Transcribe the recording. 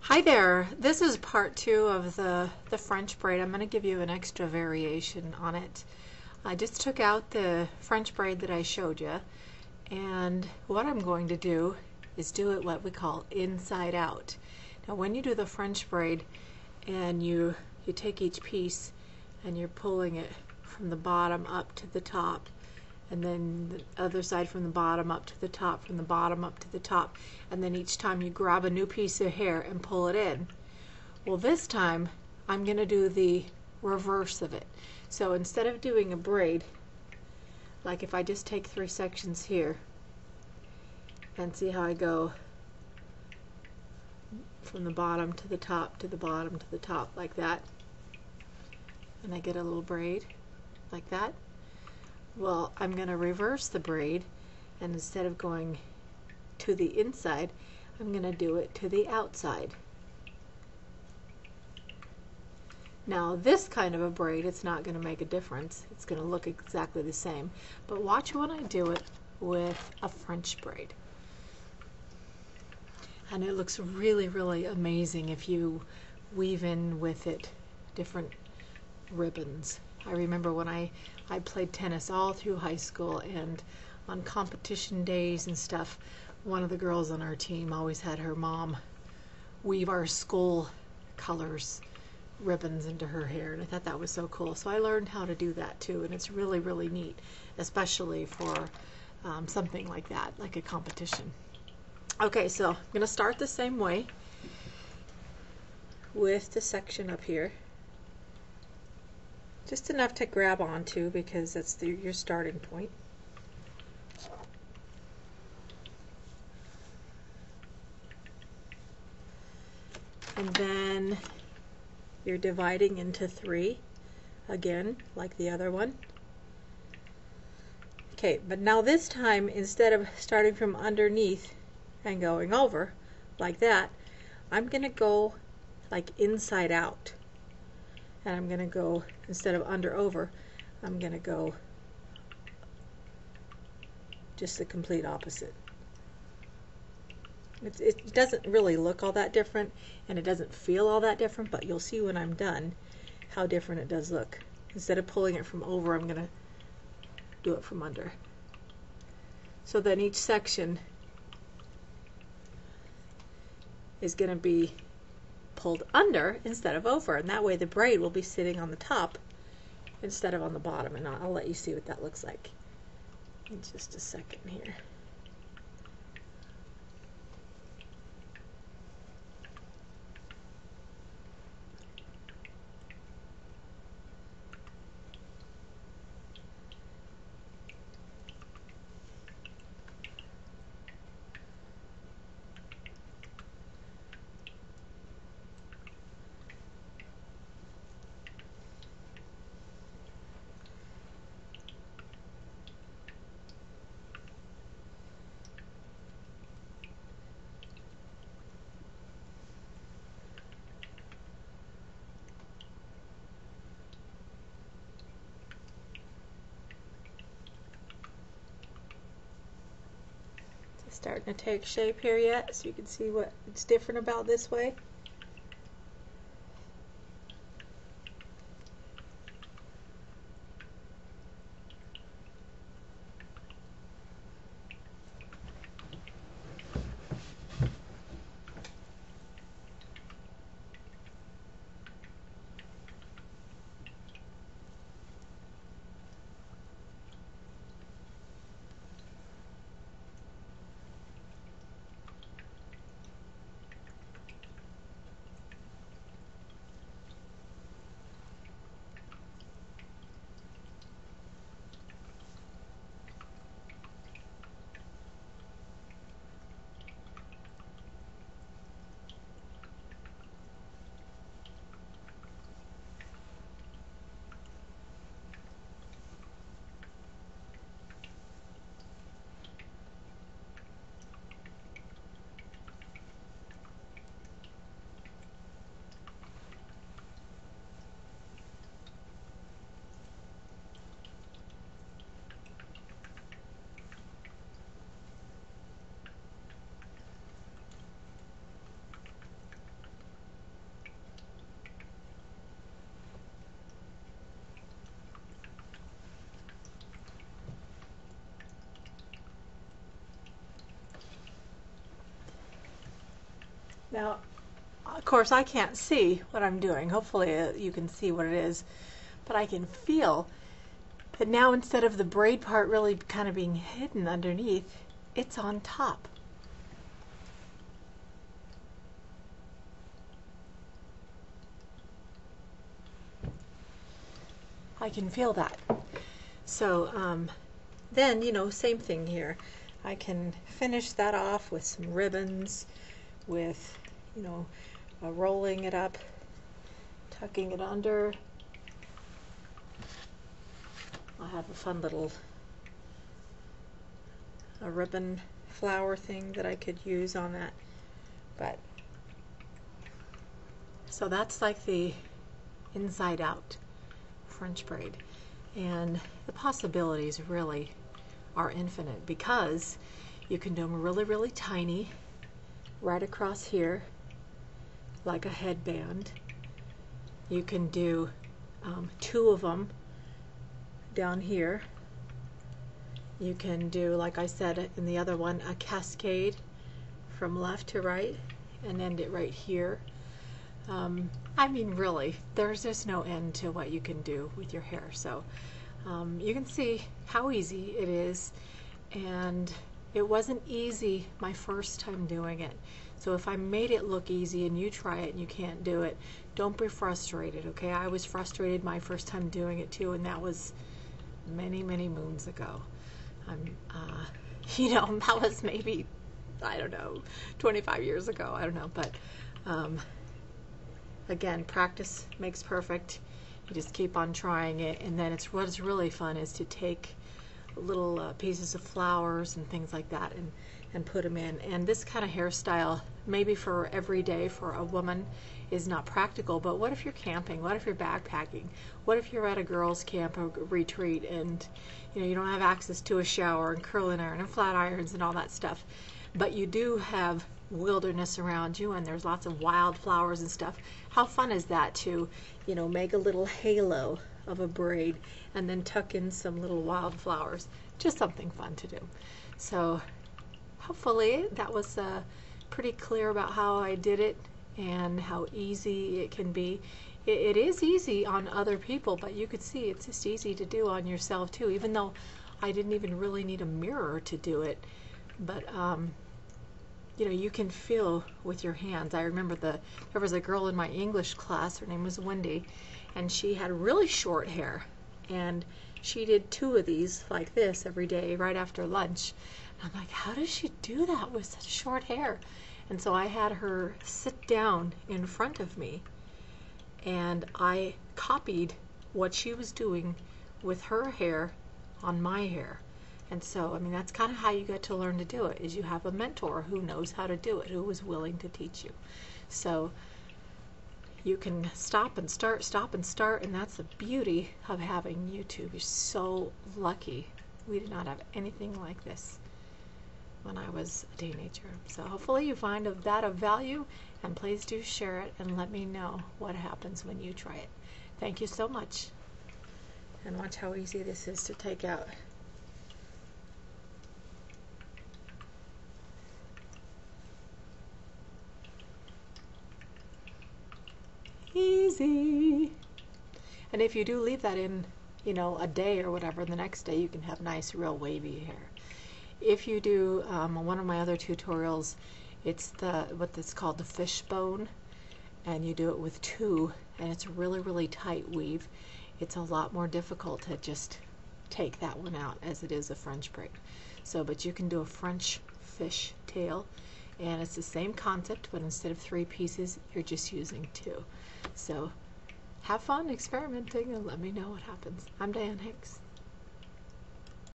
Hi there, this is part 2 of the French braid. I'm going to give you an extra variation on it. I just took out the French braid that I showed you, and what I'm going to do is do it what we call inside out. Now when you do the French braid and you take each piece and you're pulling it from the bottom up to the top, and then the other side from the bottom up to the top, from the bottom up to the top, and then each time you grab a new piece of hair and pull it in. Well, this time I'm going to do the reverse of it. So instead of doing a braid, like if I just take 3 sections here and see how I go from the bottom to the top to the bottom to the top like that, and I get a little braid like that. Well, I'm going to reverse the braid, and instead of going to the inside, I'm going to do it to the outside. Now this kind of a braid, it's not going to make a difference. It's going to look exactly the same. But watch when I do it with a French braid. And it looks really, really amazing if you weave in with it different ribbons. I remember when I played tennis all through high school, and on competition days and stuff, one of the girls on our team always had her mom weave our school colors ribbons into her hair, and I thought that was so cool. So I learned how to do that too, and it's really, really neat, especially for something like that, like a competition. Okay, so I'm going to start the same way with the section up here. Just enough to grab onto, because that's your starting point. And then you're dividing into 3 again, like the other one. Okay, but now this time, instead of starting from underneath and going over like that, I'm going to go like inside out. And I'm going to go, instead of under over, I'm going to go just the complete opposite. It doesn't really look all that different, and it doesn't feel all that different, but you'll see when I'm done how different it does look. Instead of pulling it from over, I'm going to do it from under. So then each section is going to be pulled under instead of over, and that way the braid will be sitting on the top instead of on the bottom, and I'll let you see what that looks like in just a second here. Starting to take shape here yet, so you can see what it's different about this way. Now, of course, I can't see what I'm doing. Hopefully you can see what it is, but I can feel that now instead of the braid part really kind of being hidden underneath, it's on top. I can feel that. So then, you know, same thing here. I can finish that off with some ribbons, with, you know, rolling it up, tucking it under. I'll have a fun little ribbon flower thing that I could use on that. But so that's like the inside out French braid, and the possibilities really are infinite because you can do them really, really tiny right across here like a headband. You can do 2 of them down here. You can do, like I said in the other one, a cascade from left to right and end it right here. I mean, really, there's just no end to what you can do with your hair. So you can see how easy it is, and it wasn't easy my first time doing it. So if I made it look easy and you try it and you can't do it, don't be frustrated, okay? I was frustrated my first time doing it too, and that was many, many moons ago. You know, that was maybe, I don't know, 25 years ago, I don't know, but again, practice makes perfect. You just keep on trying it, and then what's really fun is to take little pieces of flowers and things like that and put them in. And this kind of hairstyle, maybe for every day for a woman, is not practical, but what if you're camping? What if you're backpacking? What if you're at a girls' camp or retreat and you know you don't have access to a shower and curling iron and flat irons and all that stuff, but you do have wilderness around you and there's lots of wildflowers and stuff? How fun is that to, you know, make a little halo of a braid and then tuck in some little wildflowers? Just something fun to do. So hopefully that was pretty clear about how I did it and how easy it can be. It is easy on other people, but you could see it's just easy to do on yourself too, even though I didn't even really need a mirror to do it. But you know, you can feel with your hands. I remember there was a girl in my English class, her name was Wendy, and she had really short hair, and she did 2 of these like this every day right after lunch. And I'm like, how does she do that with such short hair? And so I had her sit down in front of me, and I copied what she was doing with her hair on my hair. And so, I mean, that's kind of how you get to learn to do it, is you have a mentor who knows how to do it, who is willing to teach you. So you can stop and start, and that's the beauty of having YouTube. You're so lucky. We did not have anything like this when I was a teenager. So hopefully you find that of value, and please do share it and let me know what happens when you try it. Thank you so much, and watch how easy this is to take out. Easy. And if you do leave that in, you know, a day or whatever, the next day you can have nice, real wavy hair. If you do one of my other tutorials, it's what's called the fishbone, and you do it with 2, and it's really, really tight weave. It's a lot more difficult to just take that one out as it is a French braid. So, but you can do a French fish tail, and it's the same concept, but instead of 3 pieces, you're just using 2. So have fun experimenting and let me know what happens. I'm Dianne Hanks.